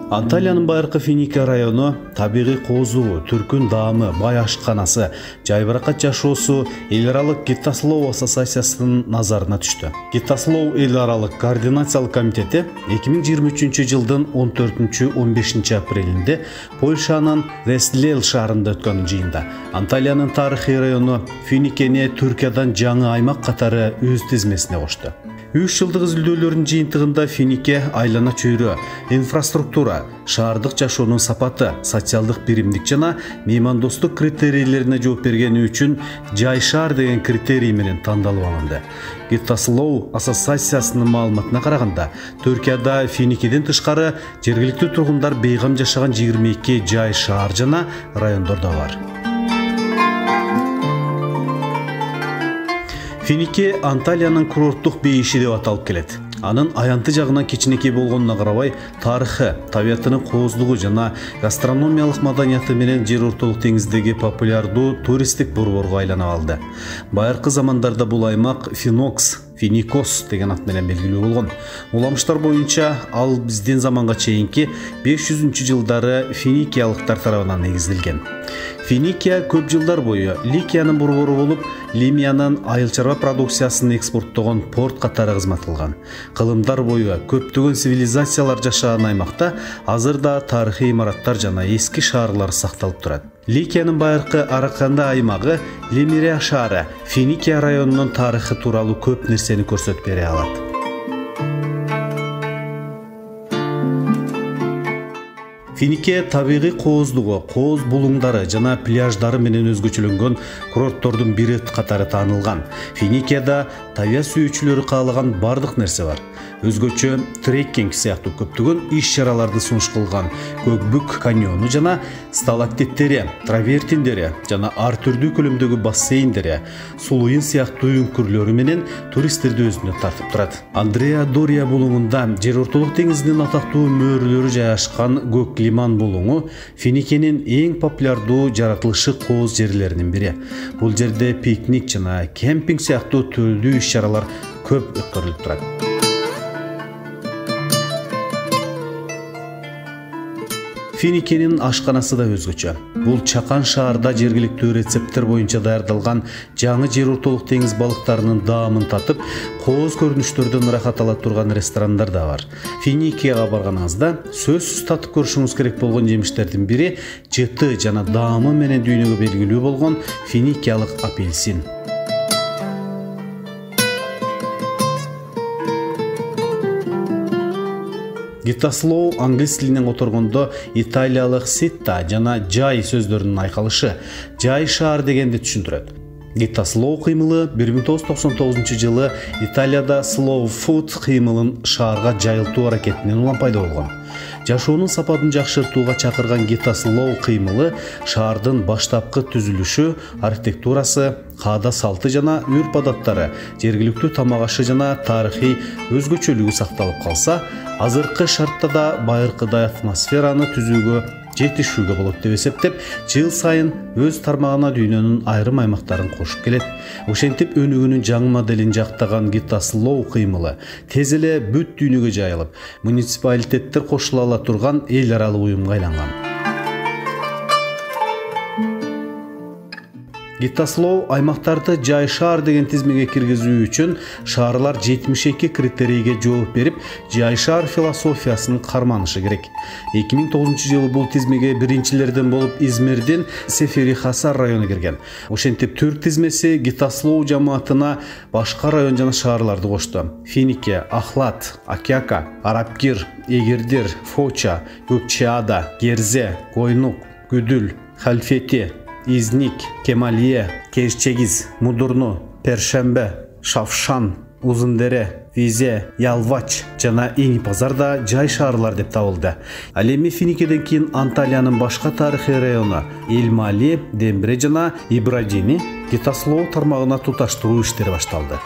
Анталиянын байыркы Финикия району табигый коозугу, түркүн даамы, бай ашканасы, жайбаракат жашоосу эл аралык Гиттаслоу ассоциациясынын назарына түштү. Гиттаслоу эл аралык координациялык комитети 2023 жылдын 14-15 апрелинде Польшанын Реслел шаарында өткөн жыйында Анталиянын тарыхый району Финикияны Түркиядан жаңы аймак катары өз тизмесине кошту. 3 жылдык изилдөөлөрдүн жыйынтыгында Финикия айлана чөйрө, инфраструктура, шаардык жашоонун сапаты, социалдык биримдик жана меймандостук критерийлерине жооп бергени үчүн жай шаар деген критерий менен тандалып алынды. Гиттаслоу ассоциациясынын маалыматына караганда, Түркияда Финикиядан тышкары жергиликтүү тургундар бейгам жашаган 22 жай шаар жана райондор да бар. Финикия Анталиянын курорттук бейиши деп аталып келет. Анын аянты жагынан кичинекей болгонуна карабай, тарыхы, табиятынын кооздугу жана гастрономиялык маданияты менен жер ортолук деңиздеги популярдуу туристтик борборго айланып алды. Байыркы замандарда бул аймак Финикос деген ат менен белгилүү болгон. Уламыштар боюнча ал биздин заманга чейинки 500 жылдары финикиялыктар тарабынан негизделген. Финикия көп жылдар бою Ликиянын борбору болуп, Лимиянын айыл чарба продукциясын экспорттогон порт катары кызмат кылган. Кылымдар бою көптөгөн цивилизациялар жашаган аймакта азырда тарыхый имараттар жана эски шаарлар сакталып турат. Ликиянын байыркы Араканда аймагы Лимирия шаары Финикия районунун тарыхы тууралуу көп нерсени көрсөтүп бере алат. Финикия табигый кооздугу, кооз булуңдары жана пляждары менен өзгөчөлөнгөн курорттордун бири катары таанылган. Финикияда табият сүйүүчүлөрү каалаган бардык нерсе бар. Өзгөчө треккинг сыяктуу көптөгөн иш-чараларды сунуш кылган Көкбүк каньону жана сталактиттери, травертиндери жана ар түрдүү көлөмдөгү бассейндери, сулуйын сыяктуу үңкүрлөрү менен туристтерди өзүнө тартып турат. Андреа Дория булуңунда жер ортолук деңизинин атактуу мөөрлөрү жайгашкан Көк Лиман булуңу Финикиянын эң популярдуу жаратылышы кооз жерлеринин бири. Бул жерде пикник жана кемпинг сыяктуу төлдүү иш-чаралар көп өткөрүлүп турат. Финикиянын ашканасы да өзгөчө. Бул чакан шаарда жергиликтүү рецепттер боюнча даярдалган жаңы жер ортолук деңиз балыктарынын даамын татып, кооз көрүнүштөрдөн ырахат ала турган ресторандар да бар. Финикияга барганыңызда сөзсүз татып көрүшүңүз керек болгон жемиштердин бири жыты жана даамы менен дүйнөгө белгилүү болгон финикиялык апельсин. Гиттаслоу англис тилинен которгондо италиялык ситта жана жай сөздөрүнүн айкалышы, жай шаар дегенди түшүндүрөт. Гиттаслоу кыймылы 1999 жылы Италияда Slow Food кыймылын шаарга жайылтуу аракетинен улам пайда болгон. Жашоонун сапатын жакшыртууга чакырган Гиттаслоу кыймылы шаардын баштапкы түзүлүшү, архитектурасы, каада салты жана үрп-адаттары, жергиликтүү тамак ашы жана тарыхый өзгөчөлүгү сакталып калса, азыркы шартта да байыркыдай атмосфераны түзүүгө жетишүүгө болот деп эсептеп, жыл сайын өз тармагына дүйнөнүн айрым аймактарын кошуп келет. Ошентип өнүгүүнүн жаңы моделин жактаган Гиттаслоу кыймылы тез эле бүт дүйнөгө жайылып, муниципалитеттер кошула ала турган эл аралык уюмга айланган. Гиттаслоу аймактарды жай шаар деген тизмеге киргизүү үчүн шаарлар 72 критерийге жооп берип, жай шаар философиясын карманышы керек. 2009 жылы бул тизмеге биринчилерден болуп Измирдин Сефери-Хасар району кирген. Ошентип түрк тизмеси Гиттаслоу жамаатына башка район жана шаарларды кошту. Финикия, Ахлат, Акяка, Арапкир, Эгердир, Фоча, Көкчеада, Герзе, Койнук, Күдүл, Халфети, Изник, Кемалие, Кешчегиз, Мудурну, Першембе, Шавшан, Узундере, Визе, Ялвач жана Эни Пазар да жай шаарлар деп табылды. Ал эми Финикиядан кийин Анталиянын башка тарыхый району Элмали, Дембре жана Ибрадини Гиттаслоу тармагына туташтыруу иштери башталды.